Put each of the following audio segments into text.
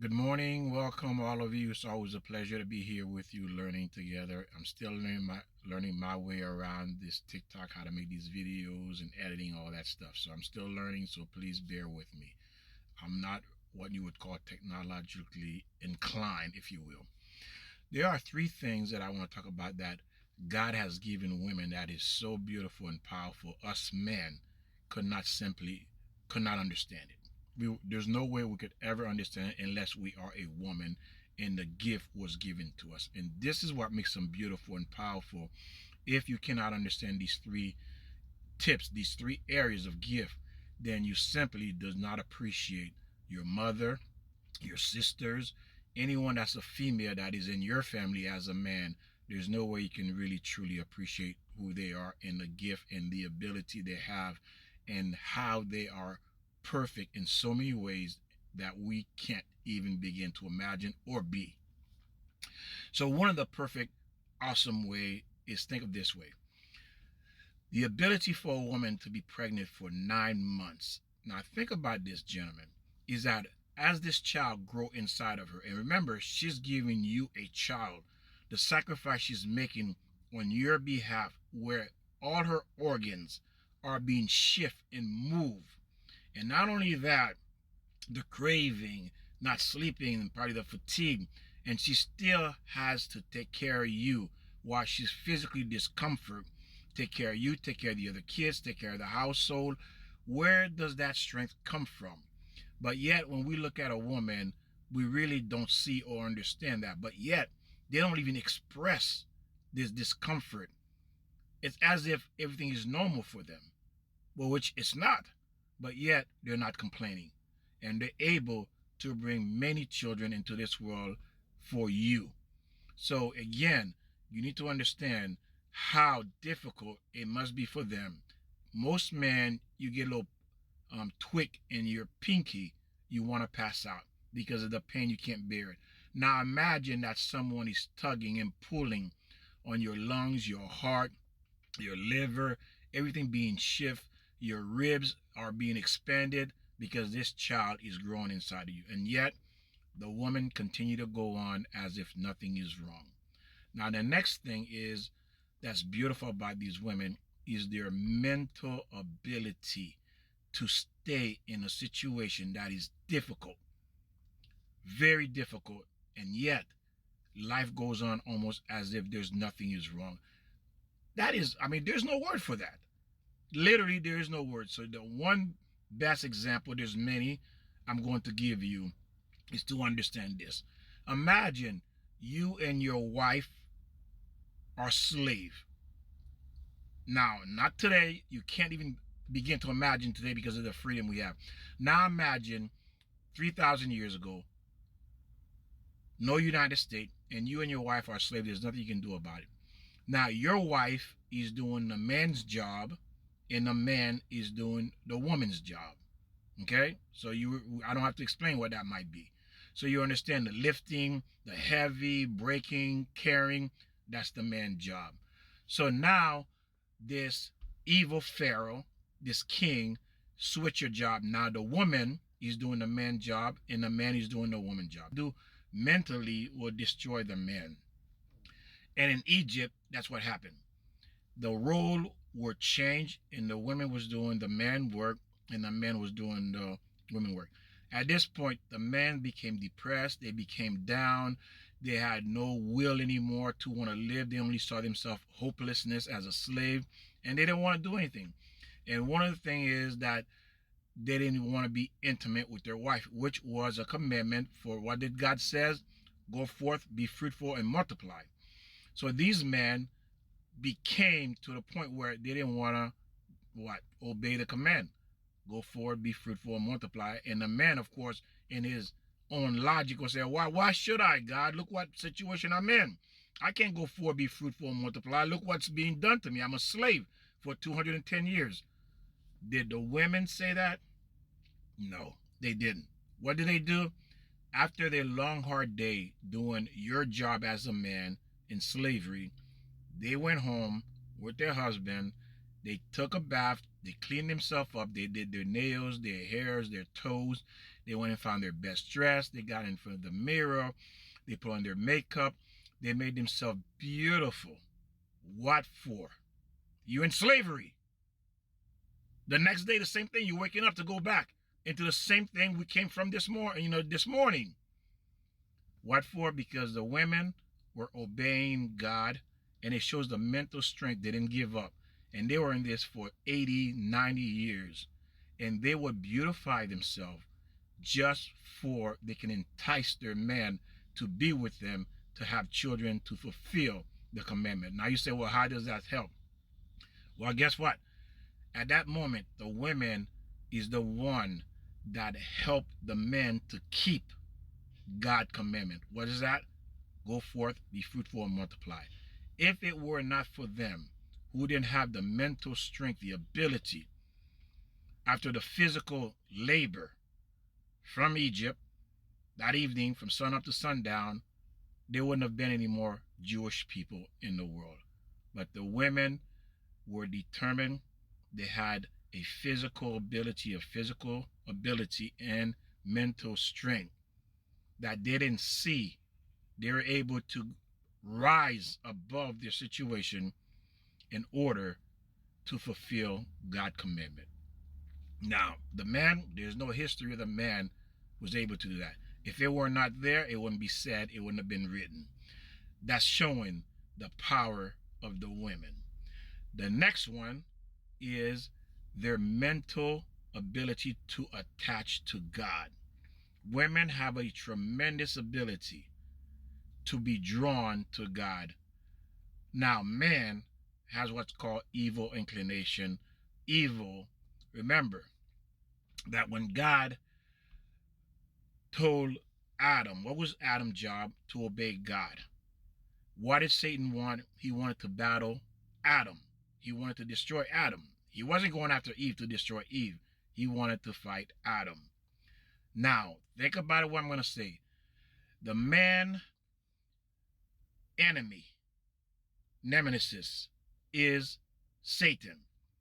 Good morning. Welcome all of you. It's always a pleasure to be here with you learning together. I'm still learning my way around this TikTok, how to make these videos and editing, all that stuff. So I'm still learning, so please bear with me. I'm not what you would call technologically inclined, if you will. There are three things that I want to talk about that God has given women that is so beautiful and powerful. Us men could not simply could not understand it. There's no way we could ever understand it unless we are a woman and the gift was given to us. And this is what makes them beautiful and powerful. If you cannot understand these three tips, these three areas of gift, then you simply does not appreciate your mother, your sisters, anyone that's a female that is in your family as a man. There's no way you can really truly appreciate who they are and the gift and the ability they have and how they are perfect in so many ways that we can't even begin to imagine or be. So one of the perfect, awesome way is, think of this way. The ability for a woman to be pregnant for 9 months. Now think about this, gentlemen, is that as this child grow inside of her, and remember, she's giving you a child, the sacrifice she's making on your behalf, where all her organs are being shifted and moved. And not only that, the craving, not sleeping, probably the fatigue, and she still has to take care of you while she's physically discomfort. Take care of you, take care of the other kids, take care of the household. Where does that strength come from? But yet, when we look at a woman, we really don't see or understand that. But yet, they don't even express this discomfort. It's as if everything is normal for them, well, which it's not. But yet, they're not complaining. And they're able to bring many children into this world for you. So again, you need to understand how difficult it must be for them. Most men, you get a little twig in your pinky, you want to pass out because of the pain, you can't bear it. Now imagine that someone is tugging and pulling on your lungs, your heart, your liver, everything being shift, your ribs are being expanded because this child is growing inside of you. And yet the woman continue to go on as if nothing is wrong. Now the next thing is that's beautiful about these women is their mental ability to stay in a situation that is difficult, very difficult, and yet life goes on almost as if there's nothing is wrong. That is, I mean, there's no word for that. Literally, there is no word. So the one best example, there's many I'm going to give you, is to understand this. Imagine you and your wife are slave. Now, not today. You can't even begin to imagine today because of the freedom we have. Now imagine 3,000 years ago, no United States, and you and your wife are slaves. There's nothing you can do about it. Now, your wife is doing the man's job, and the man is doing the woman's job. Okay? So I don't have to explain what that might be. So you understand the lifting, the heavy, breaking, carrying, that's the man's job. So now this evil Pharaoh, this king, switch your job. Now the woman is doing the man's job and the man is doing the woman's job. Do mentally will destroy the man. And in Egypt, that's what happened. The role were changed and the women was doing the man work and the man was doing the women work. At this point, the men became depressed. They became down. They had no will anymore to want to live. They only saw themselves hopelessness as a slave, and they didn't want to do anything. And one of the things is that they didn't want to be intimate with their wife, which was a commandment for what did God says? Go forth, be fruitful, and multiply. So these men became to the point where they didn't want to obey the command, go forward, be fruitful, and multiply. And the man, of course, in his own logic will say, why should I, God? Look what situation I'm in. I can't go forward, be fruitful, and multiply. Look what's being done to me. I'm a slave for 210 years. Did the women say that? No, they didn't. What did they do? After their long, hard day doing your job as a man in slavery, they went home with their husband. They took a bath. They cleaned themselves up. They did their nails, their hairs, their toes. They went and found their best dress. They got in front of the mirror. They put on their makeup. They made themselves beautiful. What for? You're in slavery. The next day, the same thing. You're waking up to go back into the same thing we came from this morning. What for? Because the women were obeying God, and it shows the mental strength. They didn't give up. And they were in this for 80, 90 years. And they would beautify themselves just for they can entice their man to be with them, to have children, to fulfill the commandment. Now you say, well, how does that help? Well, guess what? At that moment, the women is the one that helped the men to keep God's commandment. What is that? Go forth, be fruitful, and multiply. If it were not for them, who didn't have the mental strength, the ability, after the physical labor from Egypt, that evening from sun up to sundown, there wouldn't have been any more Jewish people in the world. But the women were determined. They had a physical ability and mental strength that they didn't see. They were able to rise above their situation in order to fulfill God's commandment. Now, the man, there's no history of the man was able to do that. If it were not there, it wouldn't be said, it wouldn't have been written. That's showing the power of the women. The next one is their mental ability to attach to God. Women have a tremendous ability to be drawn to God. Now, man has what's called evil inclination. Evil, remember that when God told Adam, what was Adam's job? To obey God. What did Satan want? He wanted to battle Adam. He wanted to destroy Adam. He wasn't going after Eve to destroy Eve. He wanted to fight Adam. Now, think about it, what I'm going to say. The man enemy, nemesis, is Satan.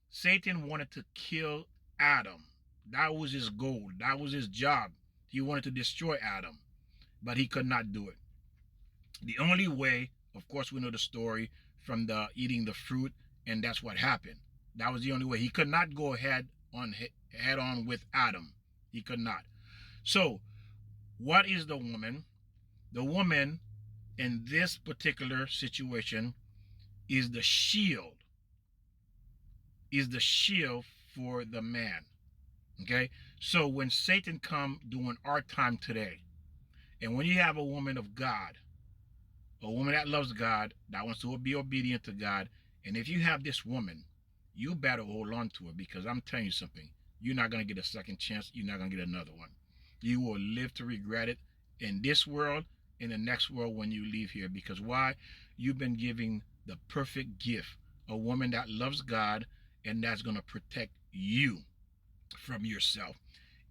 Satan wanted to kill Adam. That was his goal. That was his job. He wanted to destroy Adam, but he could not do it. The only way, of course, we know the story from the eating the fruit, and that's what happened. That was the only way. He could not go head on with Adam. He could not. So, what is the woman? The woman in this particular situation is the shield. Is the shield for the man. Okay? So when Satan come during our time today, and when you have a woman of God, a woman that loves God, that wants to be obedient to God, and if you have this woman, you better hold on to her, because I'm telling you something. You're not going to get a second chance. You're not going to get another one. You will live to regret it in this world, in the next world when you leave here. Because why? You've been giving the perfect gift. A woman that loves God and that's going to protect you from yourself.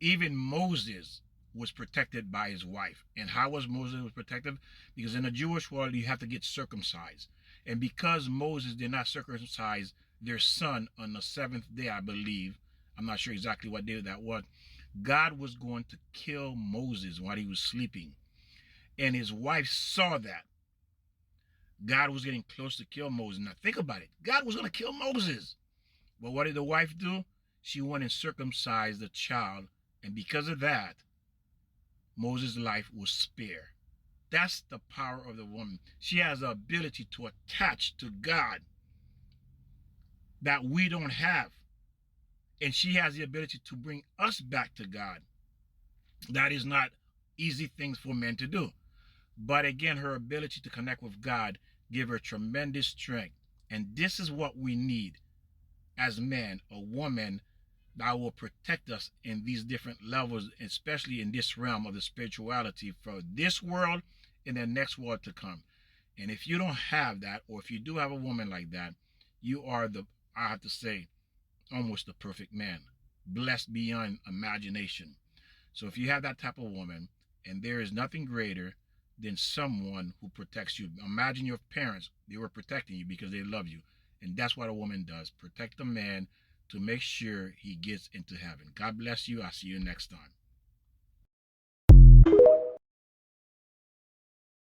Even Moses was protected by his wife. And how was Moses protected? Because in the Jewish world, you have to get circumcised. And because Moses did not circumcise their son on the 7th day, I believe, I'm not sure exactly what day that was, God was going to kill Moses while he was sleeping. And his wife saw that. God was getting close to kill Moses. Now think about it. God was going to kill Moses. But what did the wife do? She went and circumcised the child. And because of that, Moses' life was spared. That's the power of the woman. She has the ability to attach to God that we don't have. And she has the ability to bring us back to God. That is not easy things for men to do. But again, her ability to connect with God give her tremendous strength. And this is what we need as men, a woman that will protect us in these different levels, especially in this realm of the spirituality for this world and the next world to come. And if you don't have that, or if you do have a woman like that, you are I have to say, almost the perfect man, blessed beyond imagination. So if you have that type of woman, and there is nothing greater than someone who protects you. Imagine your parents, they were protecting you because they love you. And that's what a woman does, protect a man to make sure he gets into heaven. God bless you. I'll see you next time.